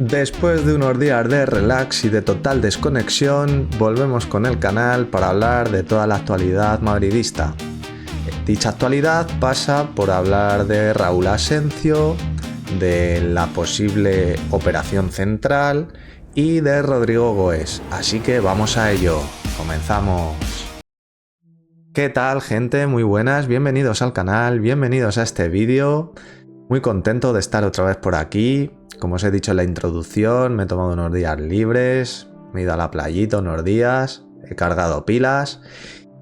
Después de unos días de relax y de total desconexión, volvemos con el canal para hablar de toda la actualidad madridista. Dicha actualidad pasa por hablar de Raúl Asencio, de la posible operación central y de Rodrigo Goes. Así que vamos a ello. Comenzamos. ¿Qué tal, gente? Muy buenas, bienvenidos al canal, bienvenidos a este vídeo. Muy contento de estar otra vez por aquí. Como os he dicho en la introducción, me he tomado unos días libres, me he ido a la playita unos días, he cargado pilas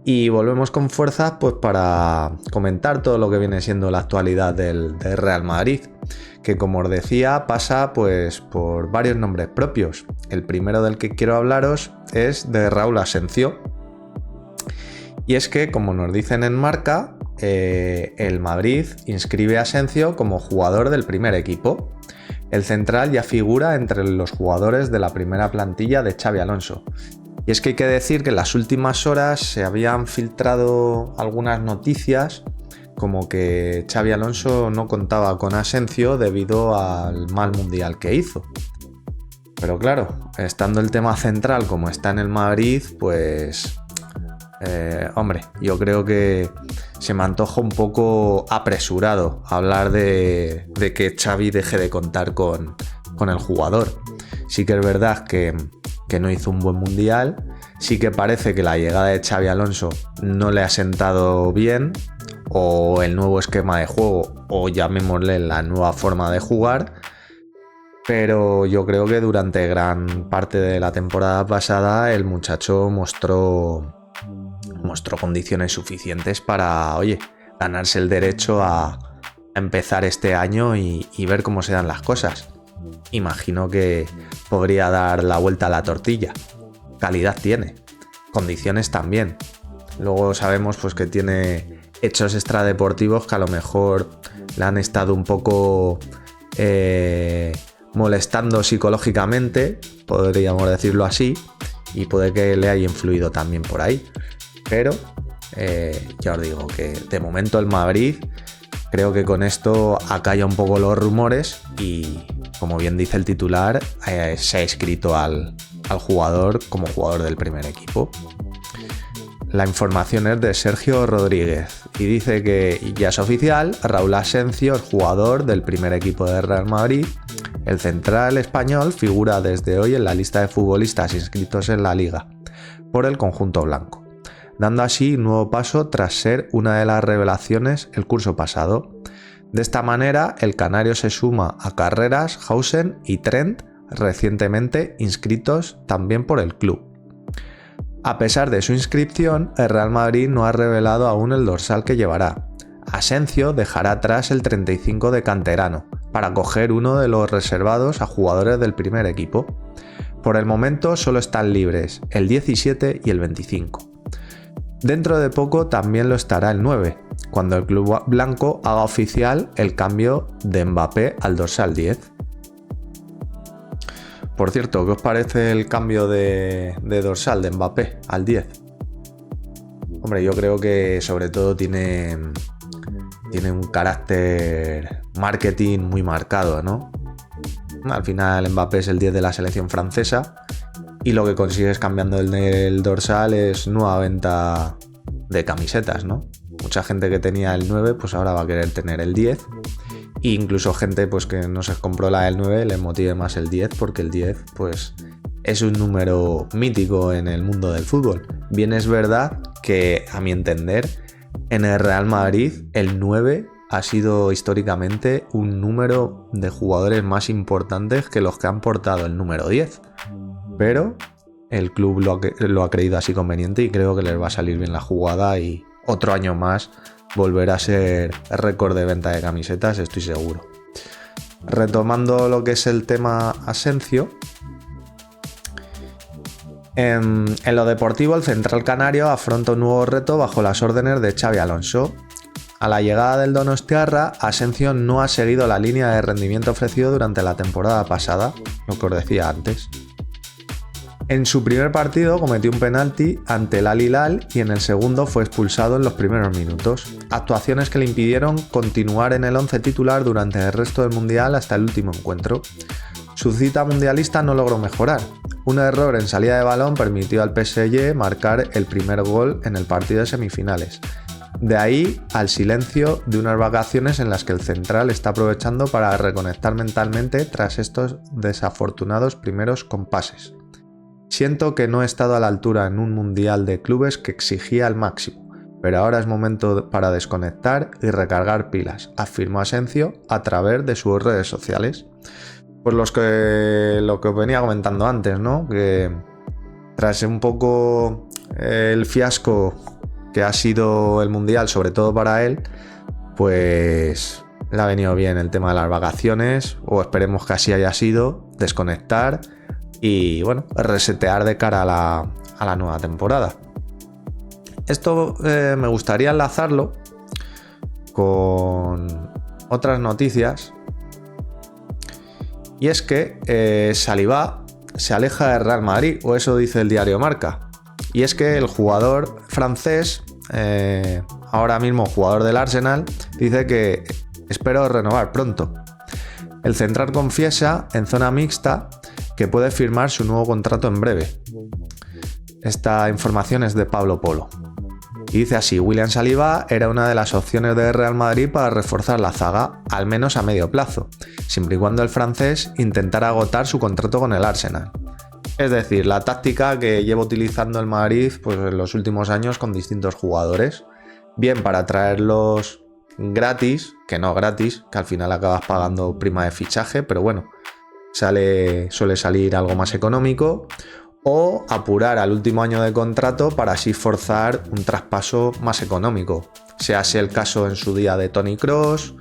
y volvemos con fuerza pues para comentar todo lo que viene siendo la actualidad del Real Madrid, que como os decía pasa pues por varios nombres propios. El primero del que quiero hablaros es de Raúl Asencio. Y es que, como nos dicen en Marca, el Madrid inscribe a Asencio como jugador del primer equipo. El central ya figura entre los jugadores de la primera plantilla de Xabi Alonso. Y es que hay que decir que en las últimas horas se habían filtrado algunas noticias como que Xabi Alonso no contaba con Asencio debido al mal mundial que hizo. Pero claro, estando el tema central como está en el Madrid, pues... yo creo que se me antoja un poco apresurado hablar de que Xavi deje de contar con el jugador. Sí que es verdad que no hizo un buen mundial, sí que parece que la llegada de Xabi Alonso no le ha sentado bien, o el nuevo esquema de juego, o llamémosle la nueva forma de jugar, pero yo creo que durante gran parte de la temporada pasada el muchacho mostró condiciones suficientes para, ganarse el derecho a empezar este año y ver cómo se dan las cosas. Imagino que podría dar la vuelta a la tortilla. Calidad tiene, condiciones también. Luego sabemos pues que tiene hechos extradeportivos que a lo mejor le han estado un poco molestando psicológicamente, podríamos decirlo así, y puede que le haya influido también por ahí. Pero ya os digo que de momento el Madrid creo que con esto acalla un poco los rumores y, como bien dice el titular, se ha inscrito al jugador como jugador del primer equipo. La información es de Sergio Rodríguez y dice que ya es oficial, Raúl Asencio es jugador del primer equipo de Real Madrid. El central español figura desde hoy en la lista de futbolistas inscritos en la liga por el conjunto blanco, dando así un nuevo paso tras ser una de las revelaciones el curso pasado. De esta manera, el canario se suma a Carreras, Hausen y Trent, recientemente inscritos también por el club. A pesar de su inscripción, el Real Madrid no ha revelado aún el dorsal que llevará. Asencio dejará atrás el 35 de canterano, para coger uno de los reservados a jugadores del primer equipo. Por el momento solo están libres el 17 y el 25. Dentro de poco también lo estará el 9, cuando el club blanco haga oficial el cambio de Mbappé al dorsal 10. Por cierto, ¿qué os parece el cambio de dorsal de Mbappé al 10? Hombre, yo creo que sobre todo tiene un carácter marketing muy marcado, ¿no? Al final Mbappé es el 10 de la selección francesa y lo que consigues cambiando el dorsal es nueva venta de camisetas, ¿no? Mucha gente que tenía el 9 pues ahora va a querer tener el 10, e incluso gente pues que no se compró la del 9 le motive más el 10 porque el 10 pues es un número mítico en el mundo del fútbol. Bien es verdad que, a mi entender, en el Real Madrid el 9 ha sido históricamente un número de jugadores más importantes que los que han portado el número 10. Pero el club lo ha creído así conveniente y creo que les va a salir bien la jugada y otro año más volver a ser récord de venta de camisetas, estoy seguro. Retomando lo que es el tema Asencio, en lo deportivo el central canario afronta un nuevo reto bajo las órdenes de Xabi Alonso. A la llegada del donostiarra, Asencio no ha seguido la línea de rendimiento ofrecido durante la temporada pasada, lo que os decía antes. En su primer partido cometió un penalti ante el Al Hilal y en el segundo fue expulsado en los primeros minutos. Actuaciones que le impidieron continuar en el once titular durante el resto del mundial hasta el último encuentro. su cita mundialista no logró mejorar. Un error en salida de balón permitió al PSG marcar el primer gol en el partido de semifinales. De ahí al silencio de unas vacaciones en las que el central está aprovechando para reconectar mentalmente tras estos desafortunados primeros compases. Siento que no he estado a la altura en un mundial de clubes que exigía el máximo, pero ahora es momento para desconectar y recargar pilas, afirmó Asensio a través de sus redes sociales. Pues lo que os venía comentando antes, ¿no? Que tras un poco el fiasco que ha sido el mundial, sobre todo para él, pues le ha venido bien el tema de las vacaciones, o esperemos que así haya sido, desconectar y bueno, resetear de cara a la nueva temporada. Esto me gustaría enlazarlo con otras noticias, y es que Saliba se aleja del Real Madrid, o eso dice el diario Marca. Y es que el jugador francés, ahora mismo jugador del Arsenal, dice que espero renovar pronto. El central confiesa en zona mixta que puede firmar su nuevo contrato en breve. Esta información es de Pablo Polo. Y dice así: William Saliba era una de las opciones de Real Madrid para reforzar la zaga, al menos a medio plazo, siempre y cuando el francés intentara agotar su contrato con el Arsenal. Es decir, la táctica que lleva utilizando el Madrid pues, en los últimos años con distintos jugadores, bien para traerlos gratis, que no gratis, que al final acabas pagando prima de fichaje, pero bueno, suele salir algo más económico, o apurar al último año de contrato para así forzar un traspaso más económico, sea el caso en su día de Toni Kroos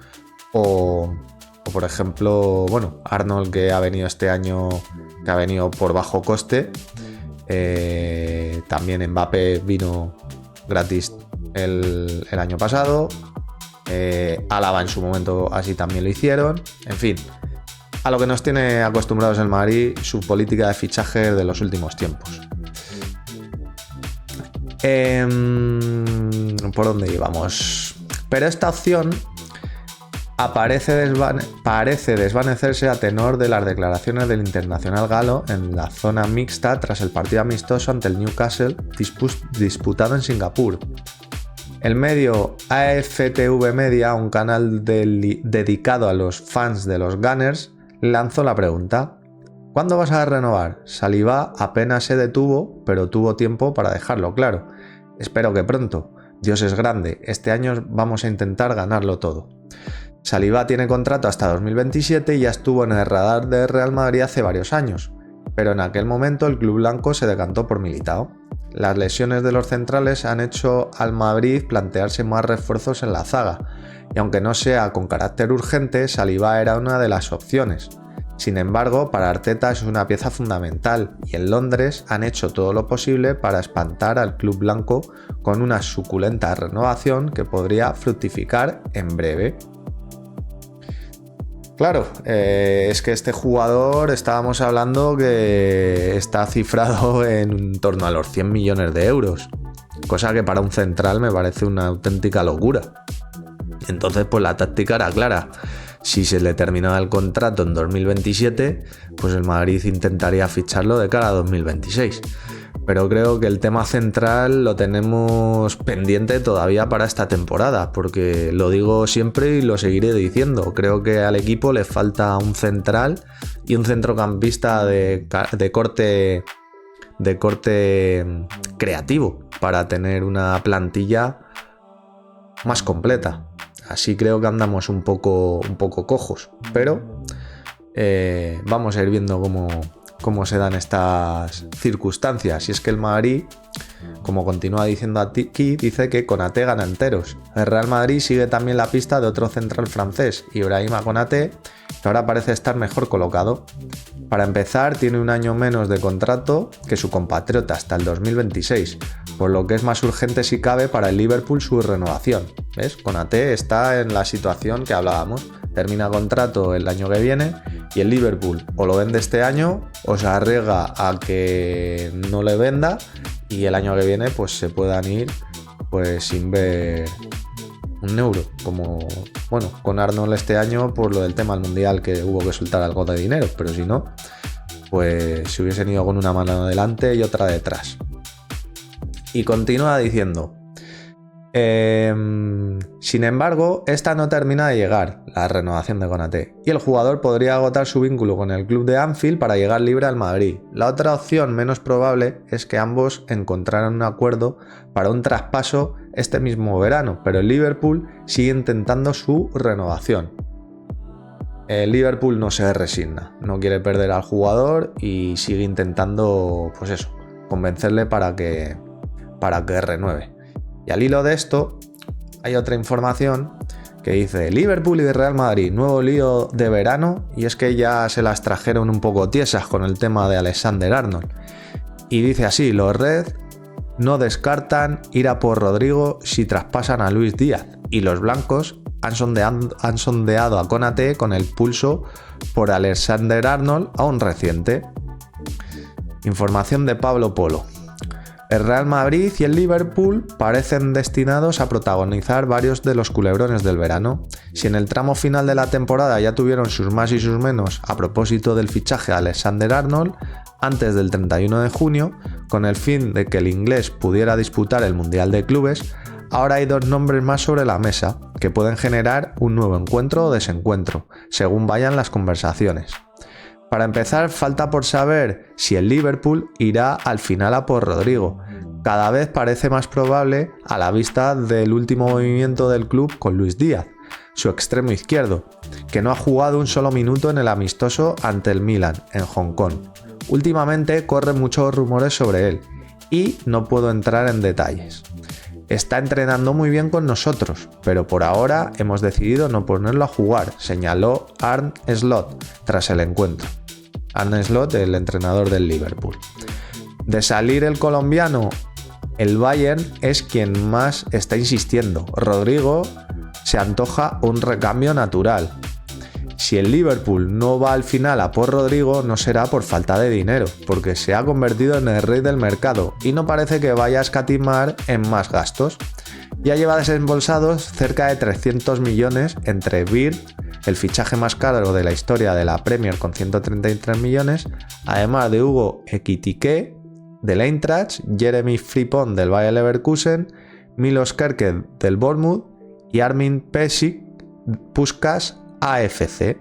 o por ejemplo, bueno, Arnold, que ha venido este año, que ha venido por bajo coste. También Mbappé vino gratis el año pasado. Álava en su momento así también lo hicieron. En fin, a lo que nos tiene acostumbrados el Madrid, su política de fichaje de los últimos tiempos. ¿Por dónde íbamos? Pero esta opción parece desvanecerse a tenor de las declaraciones del internacional galo en la zona mixta tras el partido amistoso ante el Newcastle disputado en Singapur. El medio AFTV Media, un canal dedicado a los fans de los Gunners, lanzó la pregunta: ¿cuándo vas a renovar? Saliba apenas se detuvo, pero tuvo tiempo para dejarlo claro. Espero que pronto. Dios es grande, este año vamos a intentar ganarlo todo. Saliba tiene contrato hasta 2027 y ya estuvo en el radar de Real Madrid hace varios años, pero en aquel momento el club blanco se decantó por Militao. Las lesiones de los centrales han hecho al Madrid plantearse más refuerzos en la zaga, y aunque no sea con carácter urgente, Saliba era una de las opciones. Sin embargo, para Arteta es una pieza fundamental, y en Londres han hecho todo lo posible para espantar al club blanco con una suculenta renovación que podría fructificar en breve. Claro, es que este jugador estábamos hablando que está cifrado en torno a los 100 millones de euros, cosa que para un central me parece una auténtica locura. Entonces, pues la táctica era clara. Si se le terminaba el contrato en 2027, pues el Madrid intentaría ficharlo de cara a 2026. Pero creo que el tema central lo tenemos pendiente todavía para esta temporada, porque lo digo siempre y lo seguiré diciendo. Creo que al equipo le falta un central y un centrocampista de corte creativo para tener una plantilla más completa. Así creo que andamos un poco cojos, pero vamos a ir viendo cómo se dan estas circunstancias. Y es que el Madrid, como continúa diciendo aquí, dice que Konaté gana enteros. El Real Madrid sigue también la pista de otro central francés, Ibrahima Konaté, que ahora parece estar mejor colocado. Para empezar, tiene un año menos de contrato que su compatriota hasta el 2026, por lo que es más urgente si cabe para el Liverpool su renovación. ¿Ves? Konaté está en la situación que hablábamos. Termina contrato el año que viene y el Liverpool o lo vende este año o se arriesga a que no le venda y el año que viene pues se puedan ir pues sin ver un euro, como, bueno, con Arnold este año por lo del tema del Mundial que hubo que soltar algo de dinero, pero si no, pues se hubiesen ido con una mano adelante y otra detrás. Y continúa diciendo, sin embargo, esta no termina de llegar, la renovación de Konaté, y el jugador podría agotar su vínculo con el club de Anfield para llegar libre al Madrid. La otra opción menos probable es que ambos encontraran un acuerdo para un traspaso este mismo verano, pero el Liverpool sigue intentando su renovación. El Liverpool no se resigna, no quiere perder al jugador y sigue intentando, pues eso, convencerle para que renueve. Y al hilo de esto, hay otra información que dice Liverpool y Real Madrid, nuevo lío de verano, y es que ya se las trajeron un poco tiesas con el tema de Alexander Arnold. Y dice así, los Red no descartan ir a por Rodrigo si traspasan a Luis Díaz, y los blancos han sondeado a Konaté con el pulso por Alexander Arnold aún reciente. Información de Pablo Polo. El Real Madrid y el Liverpool parecen destinados a protagonizar varios de los culebrones del verano. Si en el tramo final de la temporada ya tuvieron sus más y sus menos a propósito del fichaje de Alexander Arnold, antes del 31 de junio, con el fin de que el inglés pudiera disputar el Mundial de Clubes, ahora hay dos nombres más sobre la mesa que pueden generar un nuevo encuentro o desencuentro, según vayan las conversaciones. Para empezar, falta por saber si el Liverpool irá al final a por Rodrigo. Cada vez parece más probable a la vista del último movimiento del club con Luis Díaz, su extremo izquierdo, que no ha jugado un solo minuto en el amistoso ante el Milan, en Hong Kong. Últimamente corren muchos rumores sobre él, y no puedo entrar en detalles. Está entrenando muy bien con nosotros, pero por ahora hemos decidido no ponerlo a jugar, señaló Arne Slot tras el encuentro. Arne Slot, el entrenador del Liverpool. De salir el colombiano, el Bayern es quien más está insistiendo. Rodrigo se antoja un recambio natural. Si el Liverpool no va al final a por Rodrigo, no será por falta de dinero, porque se ha convertido en el rey del mercado y no parece que vaya a escatimar en más gastos. Ya lleva desembolsados cerca de 300 millones entre Bird, el fichaje más caro de la historia de la Premier con 133 millones, además de Hugo Ekitike del Eintracht, Jeremy Frimpong del Bayer Leverkusen, Milos Kerkez del Bournemouth y Armin Puskas AFC.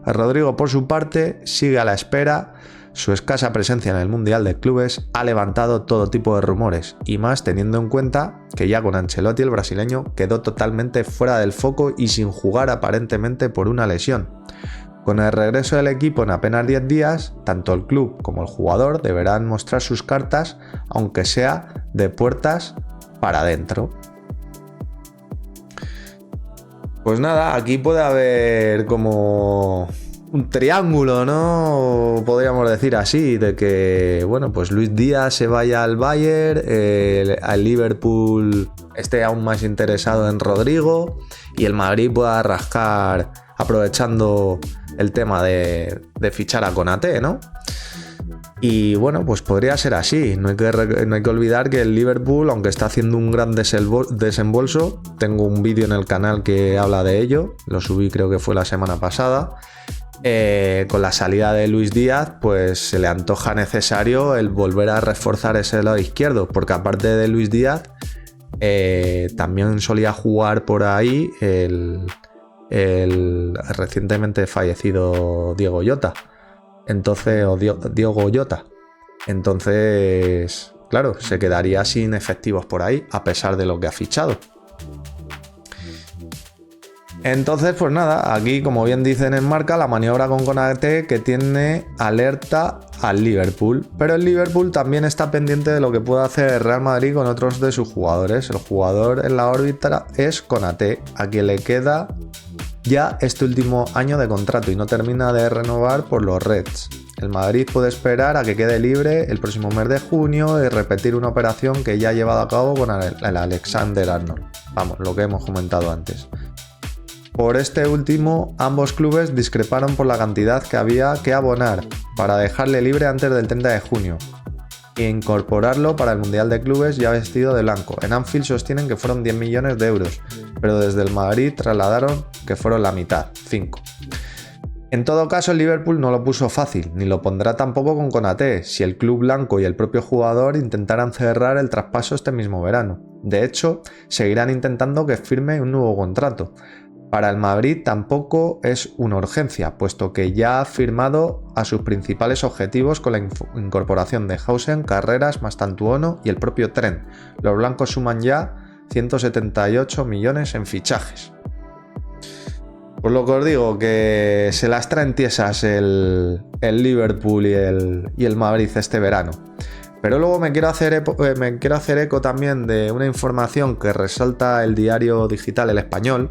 Rodrigo, por su parte, sigue a la espera. Su escasa presencia en el Mundial de Clubes ha levantado todo tipo de rumores, y más teniendo en cuenta que ya con Ancelotti el brasileño quedó totalmente fuera del foco y sin jugar aparentemente por una lesión. Con el regreso del equipo en apenas 10 días, tanto el club como el jugador deberán mostrar sus cartas, aunque sea de puertas para adentro. Pues nada, aquí puede haber como un triángulo, ¿no? Podríamos decir así, de que, bueno, pues Luis Díaz se vaya al Bayern, al Liverpool esté aún más interesado en Rodrigo y el Madrid pueda rascar aprovechando el tema de fichar a Konaté, ¿no? Y bueno, pues podría ser así. No hay que olvidar que el Liverpool, aunque está haciendo un gran desembolso, tengo un vídeo en el canal que habla de ello, lo subí creo que fue la semana pasada, con la salida de Luis Díaz, pues se le antoja necesario el volver a reforzar ese lado izquierdo, porque aparte de Luis Díaz, también solía jugar por ahí el recientemente fallecido Diego Jota. Entonces, o Diogo Jota. Entonces, claro, se quedaría sin efectivos por ahí, a pesar de lo que ha fichado. Entonces, pues nada, aquí, como bien dicen en Marca, la maniobra con Konaté que tiene alerta al Liverpool. Pero el Liverpool también está pendiente de lo que pueda hacer el Real Madrid con otros de sus jugadores. El jugador en la órbita es Konaté, a quien le queda ya este último año de contrato y no termina de renovar por los Reds. El Madrid puede esperar a que quede libre el próximo mes de junio y repetir una operación que ya ha llevado a cabo con el Alexander Arnold. Vamos, lo que hemos comentado antes. Por este último, ambos clubes discreparon por la cantidad que había que abonar para dejarle libre antes del 30 de junio e incorporarlo para el Mundial de Clubes ya vestido de blanco. En Anfield sostienen que fueron 10 millones de euros, pero desde el Madrid trasladaron que fueron la mitad, 5. En todo caso, el Liverpool no lo puso fácil, ni lo pondrá tampoco con Konaté, si el club blanco y el propio jugador intentaran cerrar el traspaso este mismo verano. De hecho, seguirán intentando que firme un nuevo contrato. Para el Madrid tampoco es una urgencia, puesto que ya ha firmado a sus principales objetivos con la incorporación de Hausen, Carreras, Mastantuono y el propio Trent. Los blancos suman ya 178 millones en fichajes. Pues lo que os digo, que se las traen tiesas el Liverpool y el Madrid este verano. Pero luego me quiero hacer eco también de una información que resalta el diario digital El Español,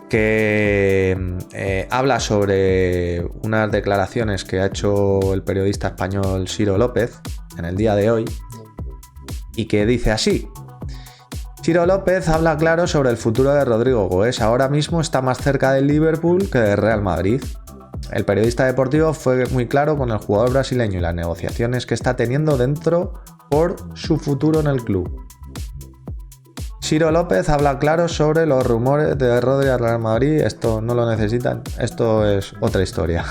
que habla sobre unas declaraciones que ha hecho el periodista español Ciro López en el día de hoy, y que dice así: Ciro López habla claro sobre el futuro de Rodrigo Goes. Ahora mismo está más cerca del Liverpool que del Real Madrid. El periodista deportivo fue muy claro con el jugador brasileño y las negociaciones que está teniendo dentro por su futuro en el club. Ciro López habla claro sobre los rumores de Rodri al Real Madrid. Esto no lo necesitan, esto es otra historia.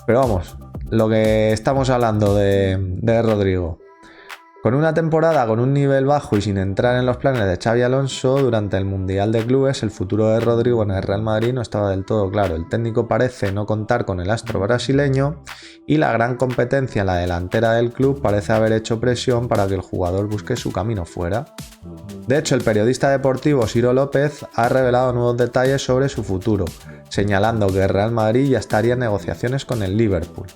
Pero vamos, lo que estamos hablando de Rodrigo. Con una temporada con un nivel bajo y sin entrar en los planes de Xabi Alonso durante el Mundial de Clubes, el futuro de Rodrigo en el Real Madrid no estaba del todo claro. El técnico parece no contar con el astro brasileño y la gran competencia en la delantera del club parece haber hecho presión para que el jugador busque su camino fuera. De hecho, el periodista deportivo Ciro López ha revelado nuevos detalles sobre su futuro, señalando que el Real Madrid ya estaría en negociaciones con el Liverpool.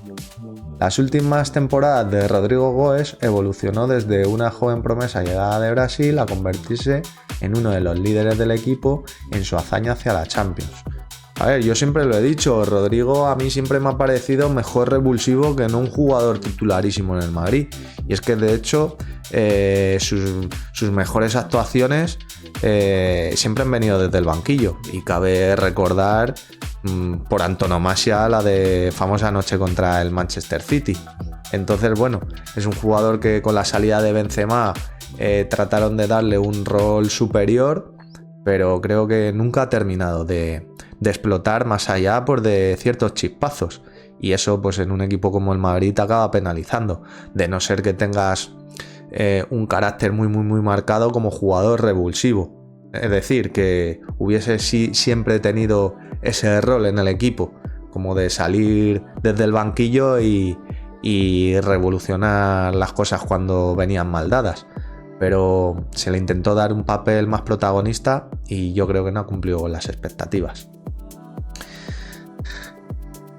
Las últimas temporadas de Rodrigo Goes evolucionó desde una joven promesa llegada de Brasil a convertirse en uno de los líderes del equipo en su hazaña hacia la Champions. A ver, yo siempre lo he dicho, Rodrigo a mí siempre me ha parecido mejor revulsivo que no un jugador titularísimo en el Madrid. Y es que de hecho sus mejores actuaciones siempre han venido desde el banquillo. Y cabe recordar por antonomasia la de famosa noche contra el Manchester City. Entonces, bueno, es un jugador que con la salida de Benzema trataron de darle un rol superior, pero creo que nunca ha terminado de explotar más allá por de ciertos chispazos. Y eso, pues en un equipo como el Madrid te acaba penalizando, de no ser que tengas un carácter muy marcado como jugador revulsivo. Es decir, que hubiese siempre tenido ese rol en el equipo, como de salir desde el banquillo y revolucionar las cosas cuando venían mal dadas. Pero se le intentó dar un papel más protagonista y yo creo que no ha cumplido con las expectativas.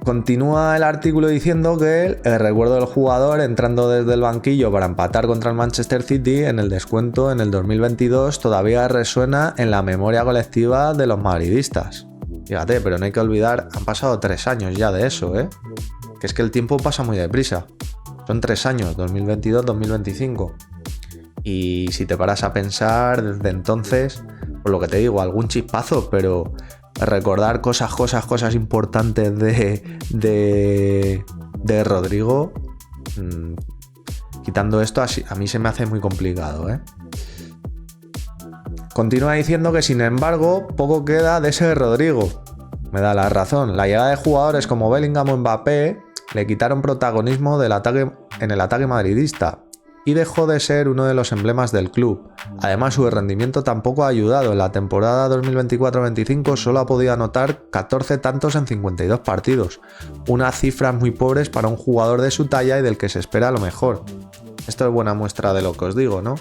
Continúa el artículo diciendo que el recuerdo del jugador entrando desde el banquillo para empatar contra el Manchester City en el descuento en el 2022 todavía resuena en la memoria colectiva de los madridistas. Fíjate, pero no hay que olvidar, han pasado 3 años ya de eso, que es que el tiempo pasa muy deprisa. Son 3 años, 2022-2025. Y si te paras a pensar desde entonces, por lo que te digo, algún chispazo, pero recordar cosas importantes de Rodrigo, quitando esto, a mí se me hace muy complicado, Continúa diciendo que sin embargo poco queda de ese Rodrigo. Me da la razón. La llegada de jugadores como Bellingham o Mbappé le quitaron protagonismo en el ataque madridista y dejó de ser uno de los emblemas del club. Además, su rendimiento tampoco ha ayudado. En la temporada 2024-25 solo ha podido anotar 14 tantos en 52 partidos, unas cifras muy pobres para un jugador de su talla y del que se espera lo mejor. Esto es buena muestra de lo que os digo, ¿no?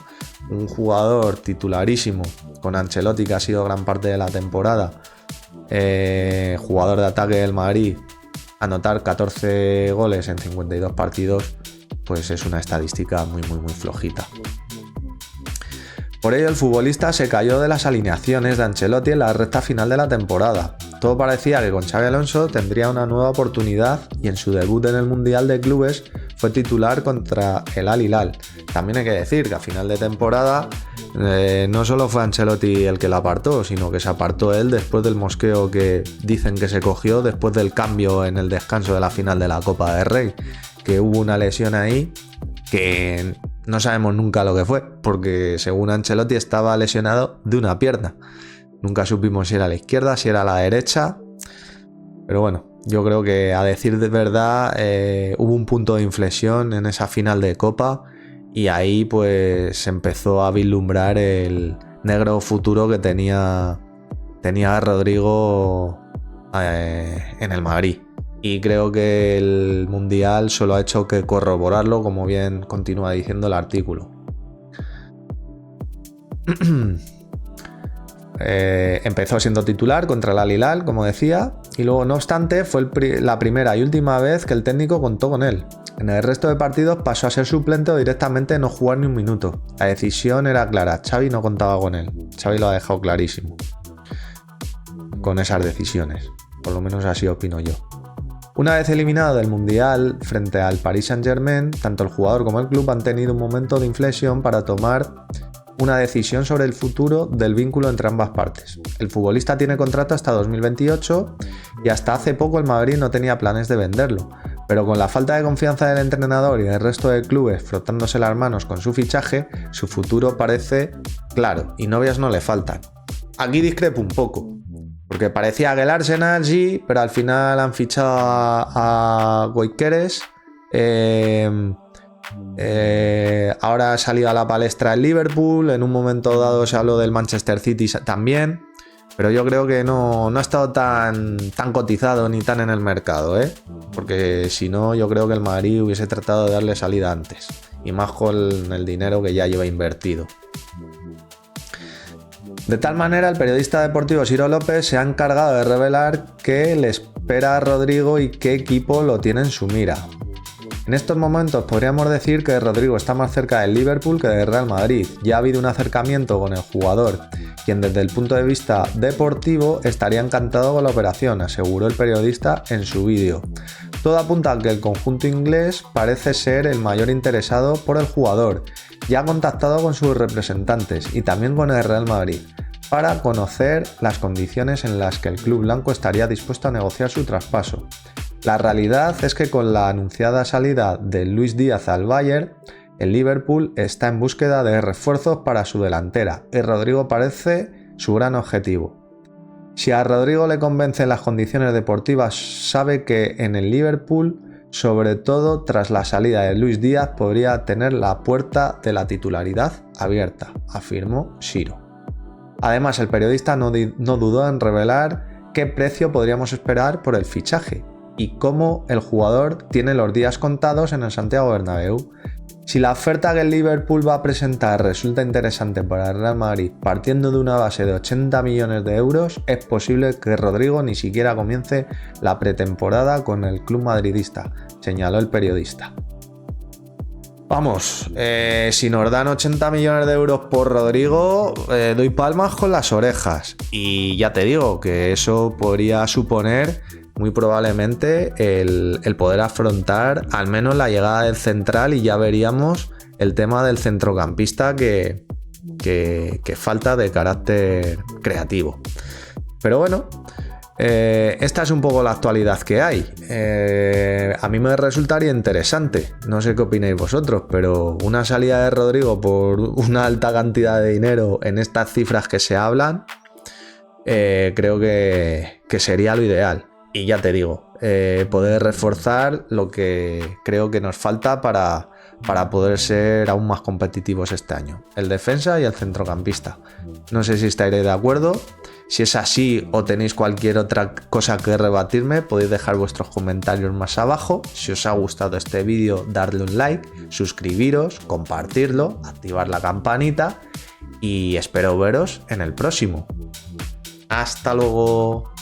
Un jugador titularísimo, con Ancelotti, que ha sido gran parte de la temporada, jugador de ataque del Madrid, anotar 14 goles en 52 partidos, pues es una estadística muy flojita. Por ello, el futbolista se cayó de las alineaciones de Ancelotti en la recta final de la temporada. Todo parecía que con Xabi Alonso tendría una nueva oportunidad y en su debut en el Mundial de Clubes fue titular contra el Al Hilal. También hay que decir que a final de temporada no solo fue Ancelotti el que la apartó, sino que se apartó él después del mosqueo que dicen que se cogió después del cambio en el descanso de la final de la Copa del Rey, que hubo una lesión ahí que no sabemos nunca lo que fue, porque según Ancelotti estaba lesionado de una pierna. Nunca supimos si era a la izquierda, si era a la derecha. Pero bueno, yo creo que a decir de verdad hubo un punto de inflexión en esa final de Copa y ahí pues se empezó a vislumbrar el negro futuro que tenía Rodrigo en el Madrid. Y creo que el Mundial solo ha hecho que corroborarlo, como bien continúa diciendo el artículo. Empezó siendo titular contra el Al-Hilal, como decía, y luego, no obstante, fue la primera y última vez que el técnico contó con él. En el resto de partidos pasó a ser suplente o directamente no jugar ni un minuto. La decisión era clara, Xavi no contaba con él. Xavi lo ha dejado clarísimo con esas decisiones, por lo menos así opino yo. Una vez eliminado del Mundial frente al Paris Saint-Germain, tanto el jugador como el club han tenido un momento de inflexión para tomar una decisión sobre el futuro del vínculo entre ambas partes. El futbolista tiene contrato hasta 2028 y hasta hace poco el Madrid no tenía planes de venderlo, pero con la falta de confianza del entrenador y del resto de clubes frotándose las manos con su fichaje, su futuro parece claro y novias no le faltan. Aquí discrepo un poco, porque parecía que el Arsenal sí, pero al final han fichado a Gyökeres. Ahora ha salido a la palestra el Liverpool, en un momento dado se habló del Manchester City también, pero yo creo que no ha estado tan cotizado ni tan en el mercado, porque si no yo creo que el Madrid hubiese tratado de darle salida antes, y más con el dinero que ya lleva invertido. De tal manera, el periodista deportivo Ciro López se ha encargado de revelar qué le espera a Rodrigo y qué equipo lo tiene en su mira. En estos momentos podríamos decir que Rodrigo está más cerca del Liverpool que del Real Madrid. Ya ha habido un acercamiento con el jugador, quien desde el punto de vista deportivo estaría encantado con la operación, aseguró el periodista en su vídeo. Todo apunta a que el conjunto inglés parece ser el mayor interesado por el jugador. Ya ha contactado con sus representantes y también con el Real Madrid para conocer las condiciones en las que el club blanco estaría dispuesto a negociar su traspaso. La realidad es que con la anunciada salida de Luis Díaz al Bayern, el Liverpool está en búsqueda de refuerzos para su delantera y Rodrigo parece su gran objetivo. Si a Rodrigo le convencen las condiciones deportivas, sabe que en el Liverpool, sobre todo tras la salida de Luis Díaz, podría tener la puerta de la titularidad abierta, afirmó Ciro. Además, el periodista no dudó en revelar qué precio podríamos esperar por el fichaje y cómo el jugador tiene los días contados en el Santiago Bernabéu. Si la oferta que el Liverpool va a presentar resulta interesante para el Real Madrid, partiendo de una base de 80 millones de euros, es posible que Rodrigo ni siquiera comience la pretemporada con el club madridista, señaló el periodista. Vamos, si nos dan 80 millones de euros por Rodrigo, doy palmas con las orejas. Y ya te digo que eso podría suponer muy probablemente el poder afrontar al menos la llegada del central, y ya veríamos el tema del centrocampista que falta de carácter creativo. Pero bueno, esta es un poco la actualidad que hay. A mí me resultaría interesante, no sé qué opináis vosotros, pero una salida de Rodrigo por una alta cantidad de dinero en estas cifras que se hablan, creo que sería lo ideal. Y ya te digo, poder reforzar lo que creo que nos falta para poder ser aún más competitivos este año. El defensa y el centrocampista. No sé si estaréis de acuerdo. Si es así o tenéis cualquier otra cosa que rebatirme, podéis dejar vuestros comentarios más abajo. Si os ha gustado este vídeo, darle un like, suscribiros, compartirlo, activar la campanita y espero veros en el próximo. ¡Hasta luego!